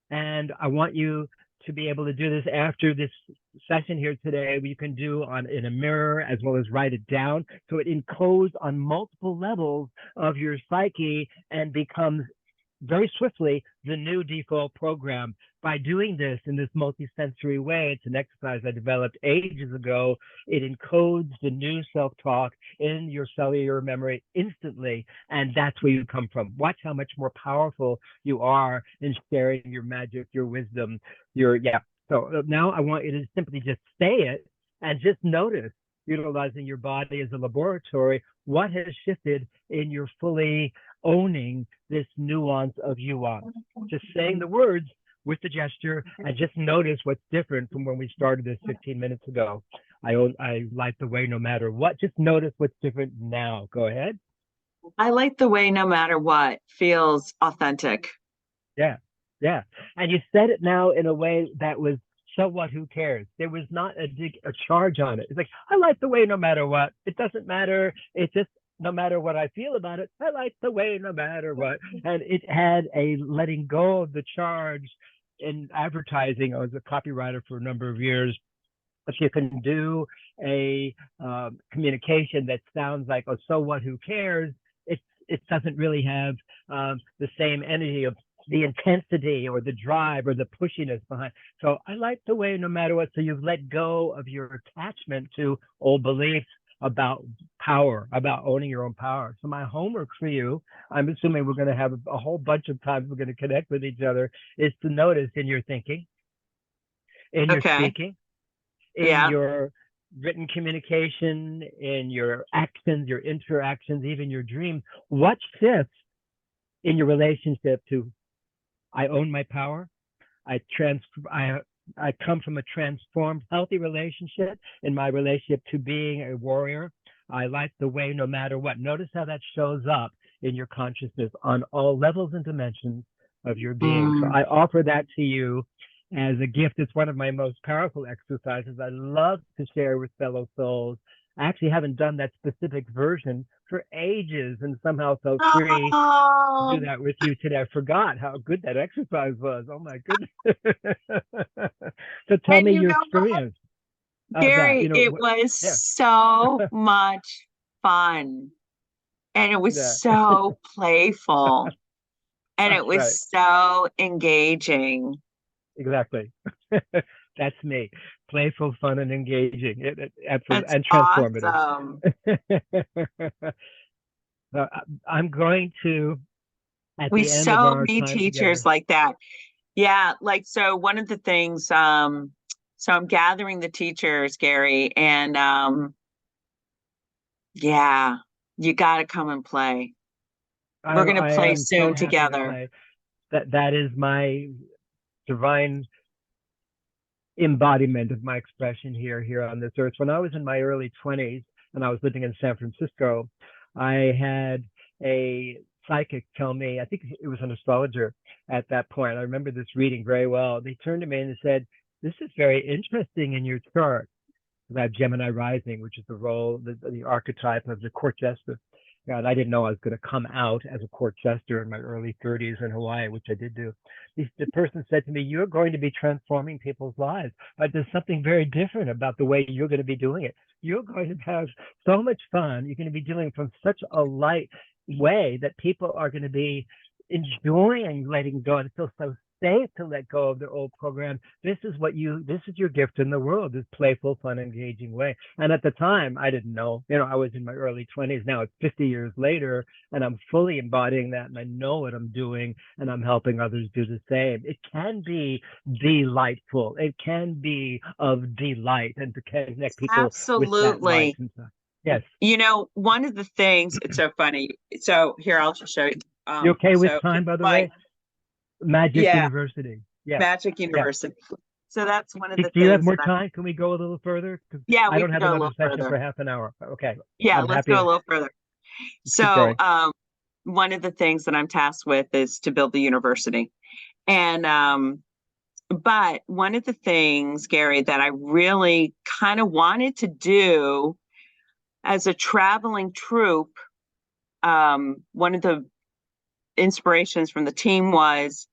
and I want you to be able to do this after this session here today. You can do in a mirror as well as write it down. So it encodes on multiple levels of your psyche and becomes very swiftly the new default program. By doing this in this multisensory way, it's an exercise I developed ages ago. It encodes the new self-talk in your cellular memory instantly, and that's where you come from. Watch how much more powerful you are in sharing your magic, your wisdom, So now I want you to simply just say it and just notice, utilizing your body as a laboratory, what has shifted in your fully owning this nuance of you-on. Just saying the words with the gesture and just notice what's different from when we started this 15 minutes ago. I like the way no matter what. Just notice what's different now. Go ahead. I like the way no matter what feels authentic. Yeah. And you said it now in a way that was, so what, who cares? There was not a charge on it. It's like, I like the way no matter what. It doesn't matter. It's just, no matter what I feel about it, I like the way no matter what. And it had a letting go of the charge. In advertising, I was a copywriter for a number of years. If you can do a communication that sounds like, oh, so what, who cares? It doesn't really have the same energy of the intensity or the drive or the pushiness behind. So I like the way no matter what. So you've let go of your attachment to old beliefs about power, about owning your own power. So my homework for you, I'm assuming we're going to have a whole bunch of times we're going to connect with each other, is to notice in your thinking, in your speaking, in your written communication, in your actions, your interactions, even your dreams, what shifts in your relationship to, I own my power, I come from a transformed, healthy relationship in my relationship to being a warrior. I like the way no matter what. Notice how that shows up in your consciousness on all levels and dimensions of your being. So I offer that to you as a gift. It's one of my most powerful exercises. I love to share with fellow souls. I actually haven't done that specific version for ages and somehow felt free to do that with you today. I forgot how good that exercise was. Oh my goodness. So tell me your experience. Gary, it was so much fun. And it was so playful. And it was so engaging. Exactly. That's me. Playful, fun, and engaging. Absolutely. And transformative. Awesome. I'm going to, at we the end so of our need time teachers together, like that. Yeah, like, so one of the things, so I'm gathering the teachers, Gary, and yeah, you got to come and play. We're going to play soon together. That is my divine embodiment of my expression here on this earth. When I was in my early 20s and I was living in San Francisco, I had a psychic tell me, I think it was an astrologer at that point. I remember this reading very well. They turned to me and said, "This is very interesting in your chart." I have Gemini rising, which is the role, the archetype of the court jester. And I didn't know I was going to come out as a court jester in my early 30s in Hawaii, which I did do. The person said to me, "You're going to be transforming people's lives, but there's something very different about the way you're going to be doing it. You're going to have so much fun. You're going to be doing it from such a light way that people are going to be enjoying letting go and feel so safe to let go of their old program. This is your gift in the world, this playful, fun, engaging way." And at the time, I didn't know, I was in my early 20s. Now it's 50 years later, and I'm fully embodying that, and I know what I'm doing, and I'm helping others do the same. It can be delightful. It can be of delight, and to connect people with that light and stuff. Yes. One of the things, it's so funny. So here, I'll just show you. You okay with time, by the way? Magic University. Yeah. Magic University. Yeah. So that's one of the things. Do you have more time? Can we go a little further? Yeah, I don't have another session for half an hour. Okay. Yeah, let's go a little further. So one of the things that I'm tasked with is to build the university. And but one of the things, Gary, that I really kind of wanted to do as a traveling troupe, one of the inspirations from the team was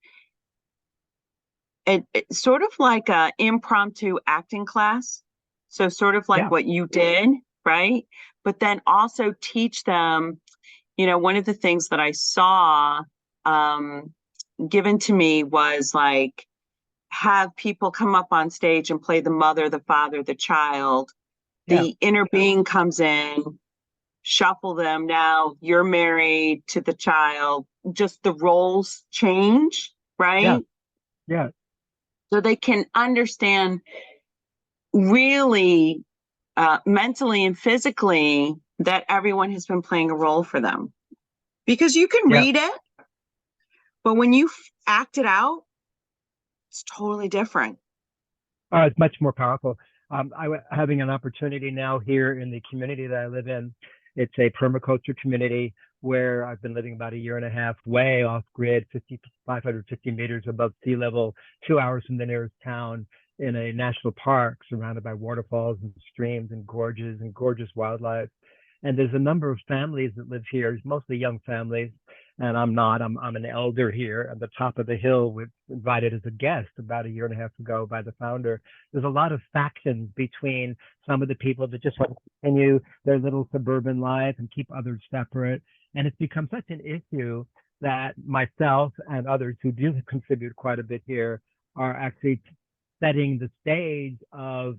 it's sort of like a impromptu acting class. So sort of like Yeah. what you did, right? But then also teach them, one of the things that I saw given to me was like have people come up on stage and play the mother, the father, the child. Yeah. The inner being comes in, shuffle them. Now you're married to the child. Just the roles change, Yeah. right? Yeah. So they can understand really mentally and physically that everyone has been playing a role for them. Because you can Yeah. read it, but when you act it out, it's totally different. It's much more powerful. Having an opportunity now here in the community that I live in. It's a permaculture community where I've been living about a year and a half, way off grid, 550 meters above sea level, 2 hours from the nearest town in a national park surrounded by waterfalls and streams and gorgeous wildlife. And there's a number of families that live here, mostly young families. And I'm an elder here at the top of the hill. We're invited as a guest about a year and a half ago by the founder. There's a lot of factions between some of the people that just want to continue their little suburban life and keep others separate. And it's become such an issue that myself and others who do contribute quite a bit here are actually setting the stage of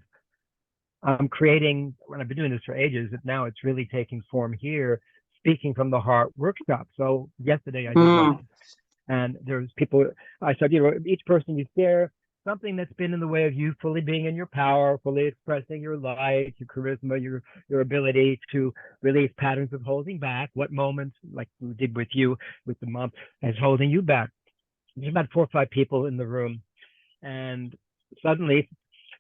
creating, when I've been doing this for ages, now it's really taking form here, Speaking from the Heart workshop. So yesterday I did one, and there's people, I said, each person you share something that's been in the way of you fully being in your power, fully expressing your light, your charisma, your ability to release patterns of holding back. What moments, like we did with you, with the mom, is holding you back. There's about 4 or 5 people in the room, and suddenly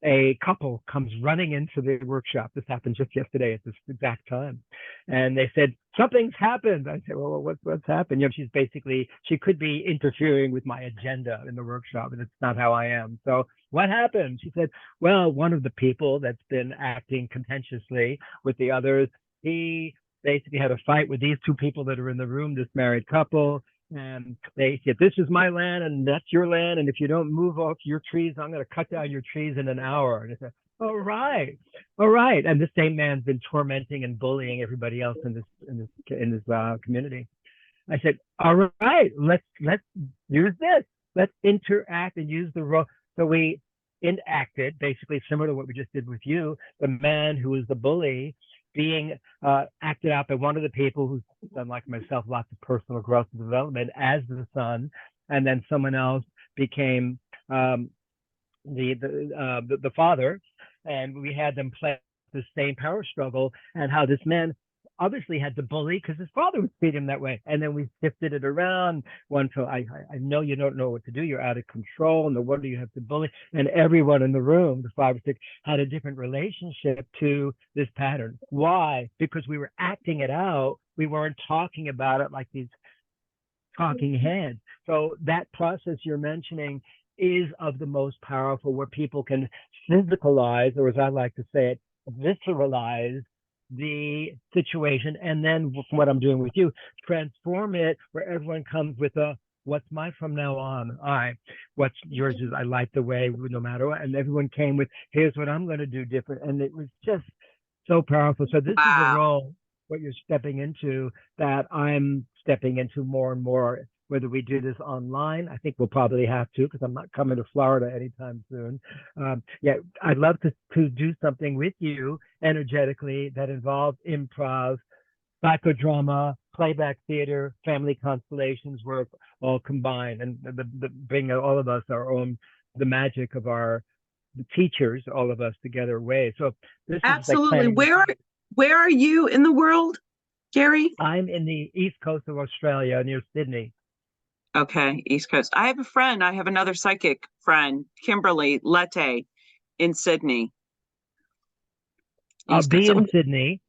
a couple comes running into the workshop. This happened just yesterday at this exact time. And they said, something's happened. I said, well, what's happened? She could be interfering with my agenda in the workshop, and it's not how I am. So what happened? She said, well, one of the people that's been acting contentiously with the others, he basically had a fight with these 2 people that are in the room, this married couple. And they said, this is my land and that's your land. And if you don't move off your trees, I'm going to cut down your trees in an hour. And I said, all right. And the same man's been tormenting and bullying everybody else in this community. I said, all right, let's use this. Let's interact and use the role. So we enacted, basically similar to what we just did with you, the man who was the bully being acted out by one of the people who's done, like myself, lots of personal growth and development as the son, and then someone else became the father, and we had them play the same power struggle and how this man obviously had to bully because his father would treat him that way. And then we shifted it around. One felt, I know you don't know what to do. You're out of control. No wonder you have to bully. And everyone in the room, the 5 or 6, had a different relationship to this pattern. Why? Because we were acting it out. We weren't talking about it like these talking heads. So that process you're mentioning is of the most powerful, where people can physicalize, or as I like to say it, visceralize the situation, and then what I'm doing with you, transform it where everyone comes with a what's mine from now on. What's yours is I like the way, no matter what. And everyone came with, here's what I'm going to do different. And it was just so powerful. So this is a role, what you're stepping into, that I'm stepping into more and more. Whether we do this online, I think we'll probably have to, because I'm not coming to Florida anytime soon. I'd love to do something with you energetically that involves improv, psychodrama, playback theater, family constellations, work all combined, and bring all of us the magic of the teachers, all of us together way. So this absolutely. is like where are you in the world, Gary? I'm in the east coast of Australia near Sydney. Okay, East Coast. I have another psychic friend, Kimberly Lette, in Sydney. I'll be in Sydney,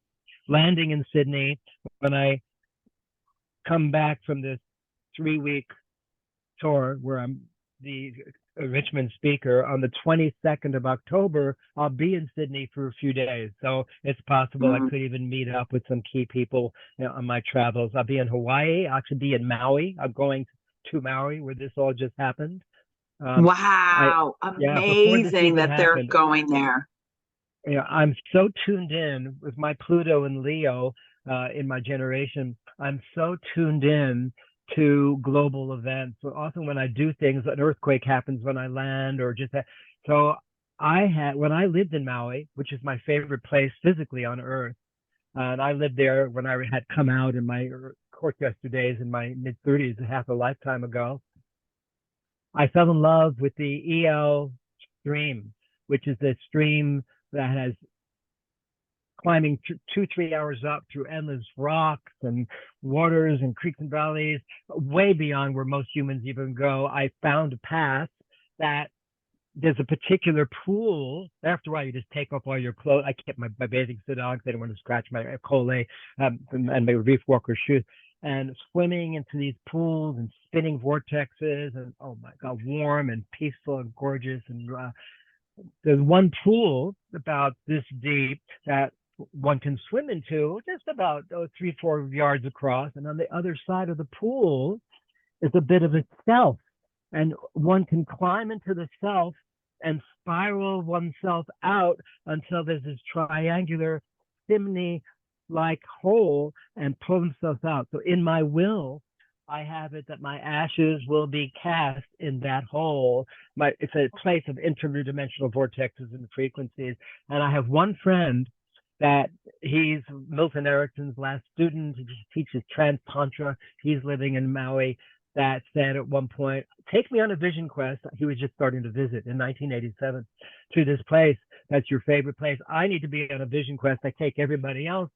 landing in Sydney when I come back from this 3-week tour where I'm the Richmond speaker. On the 22nd of October, I'll be in Sydney for a few days. So it's possible I could even meet up with some key people on my travels. I'll be in Hawaii. I'll actually be in Maui. I'm going to Maui, where this all just happened. I Wow. Yeah, before this Amazing even that they're happened, going there. I'm so tuned in with my Pluto and Leo in my generation. I'm so tuned in to global events. So often when I do things, an earthquake happens when I land, or just that. So when I lived in Maui, which is my favorite place physically on Earth, and I lived there when I had come out in my court yesterdays in my mid 30s, half a lifetime ago. I fell in love with the EL stream, which is a stream that has climbing 2, 3 hours up through endless rocks and waters and creeks and valleys, way beyond where most humans even go. I found a path that there's a particular pool. After a while, you just take off all your clothes. I kept my bathing suit on because I didn't want to scratch my cole and my reef walker shoes. And swimming into these pools and spinning vortexes, and oh my God, warm and peaceful and gorgeous. And there's one pool about this deep that one can swim into, just about 3, 4 yards across. And on the other side of the pool is a bit of a self. And one can climb into the self and spiral oneself out until there's this triangular chimney like hole and pull themselves out. So in my will, I have it that my ashes will be cast in that hole. It's a place of interdimensional vortexes and frequencies. And I have one friend that he's Milton Erickson's last student. He teaches trans tantra. He's living in Maui. That said at one point, take me on a vision quest. He was just starting to visit in 1987 to this place. That's your favorite place. I need to be on a vision quest. I take everybody else.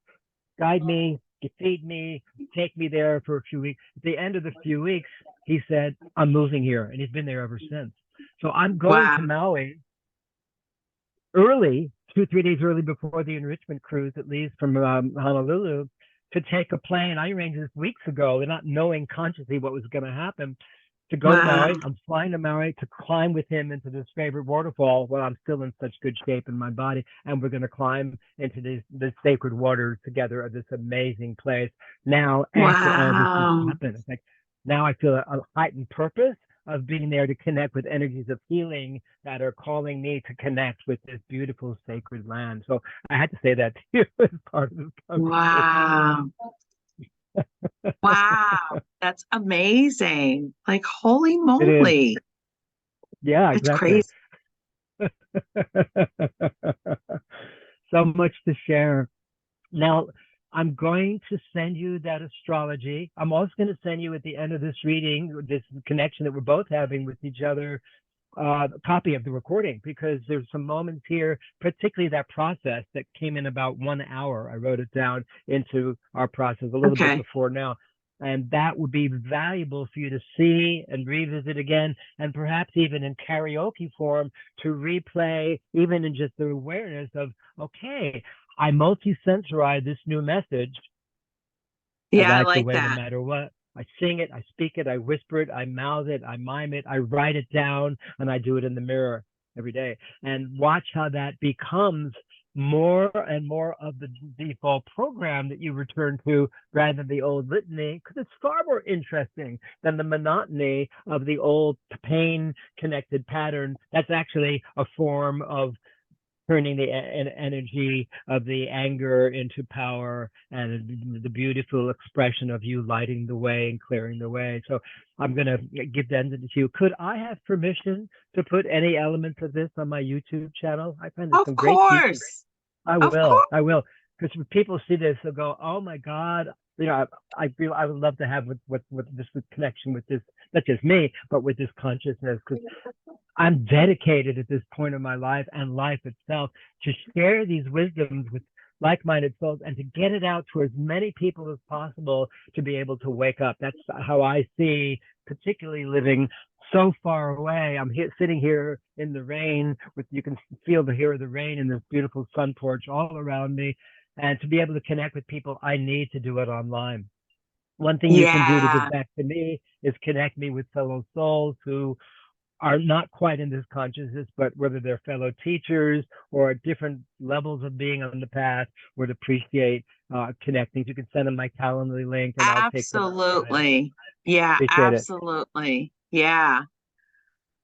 Guide me, feed me, take me there for a few weeks. At the end of the few weeks, he said, I'm moving here. And he's been there ever since. So I'm going Wow. to Maui early, 2, 3 days early before the enrichment cruise that leaves from Honolulu, to take a plane. I arranged this weeks ago, not knowing consciously what was going to happen, to go to Wow. Maui. I'm flying to Maui to climb with him into this favorite waterfall while I'm still in such good shape in my body. And we're going to climb into the sacred waters together of this amazing place. Now, after all this has Wow. happened, it's like now I feel a heightened purpose of being there to connect with energies of healing that are calling me to connect with this beautiful sacred land. So I had to say that to you as part of this conversation. Wow. Wow. That's amazing. Like, holy It is. moly. Yeah, That's exactly. crazy. So much to share. Now, I'm going to send you that astrology. I'm also going to send you at the end of this reading, this connection that we're both having with each other, a copy of the recording, because there's some moments here, particularly that process that came in about 1 hour. I wrote it down into our process a little bit Okay. before now. And that would be valuable for you to see and revisit again, and perhaps even in karaoke form to replay, even in just the awareness of, okay, I multi-sensorize this new message. I Yeah, I like the like way no that. matter what. I sing it, I speak it, I whisper it, I mouth it, I mime it, I write it down, and I do it in the mirror every day. And watch how that becomes more and more of the default program that you return to rather than the old litany, because it's far more interesting than the monotony of the old pain connected pattern. That's actually a form of turning the energy of the anger into power, and the beautiful expression of you lighting the way and clearing the way. So I'm going to give that to you. Could I have permission to put any elements of this on my YouTube channel? I find there's Of some great teaching. course. Of course. I will. Because when people see this, they'll go, "Oh my God!" I feel I would love to have with this connection with this, not just me, but with this consciousness, because I'm dedicated at this point in my life and life itself to share these wisdoms with like-minded souls and to get it out to as many people as possible to be able to wake up. That's how I see, particularly living so far away. I'm here, sitting here in the rain, with you can feel hear the rain in this beautiful sun porch all around me, and to be able to connect with people, I need to do it online. One thing you can do to give Yeah. back to me is connect me with fellow souls who are not quite in this consciousness, but whether they're fellow teachers or at different levels of being on the path, would appreciate connecting. You can send them my Calendly link and I'll take them. Absolutely. Yeah, Appreciate it. absolutely. Yeah.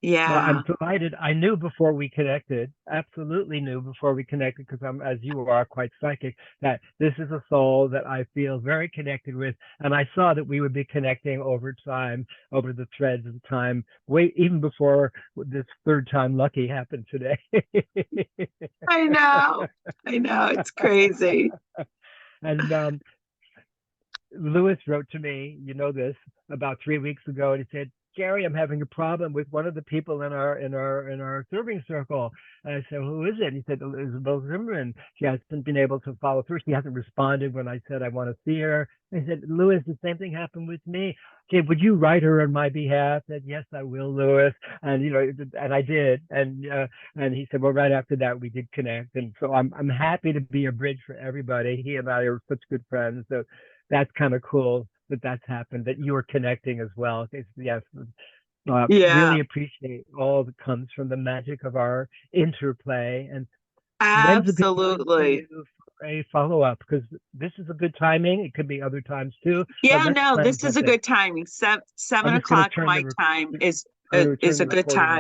Well, I'm Yeah. delighted. I knew before we connected, absolutely knew before we connected, because I'm, as you are, quite psychic, that this is a soul that I feel very connected with. And I saw that we would be connecting over time, over the threads of time, way even before this third time lucky happened today. I know. I know. It's crazy. And Lewis wrote to me, you know this, about 3 weeks ago, and he said, "Gary, I'm having a problem with one of the people in our serving circle." And I said, "Who is it?" He said, "Isabelle Zimmerman. She hasn't been able to follow through. She hasn't responded when I said I want to see her." And I said, "Lewis, the same thing happened with me. Okay, would you write her on my behalf?" I said, "Yes, I will, Lewis." And and I did. And he said, "Well, right after that, we did connect." And so I'm happy to be a bridge for everybody. He and I are such good friends. So that's kind of cool that that's happened, that you are connecting as well. Yes, Yeah, really appreciate all that comes from the magic of our interplay. And when's a good time for absolutely. you for a follow-up? Because this is a good timing. It could be other times too, but Yeah, let's no, plan this is a something. good timing. I'm Seven just going to o'clock my time I'm going to is turn a the good recording time. off.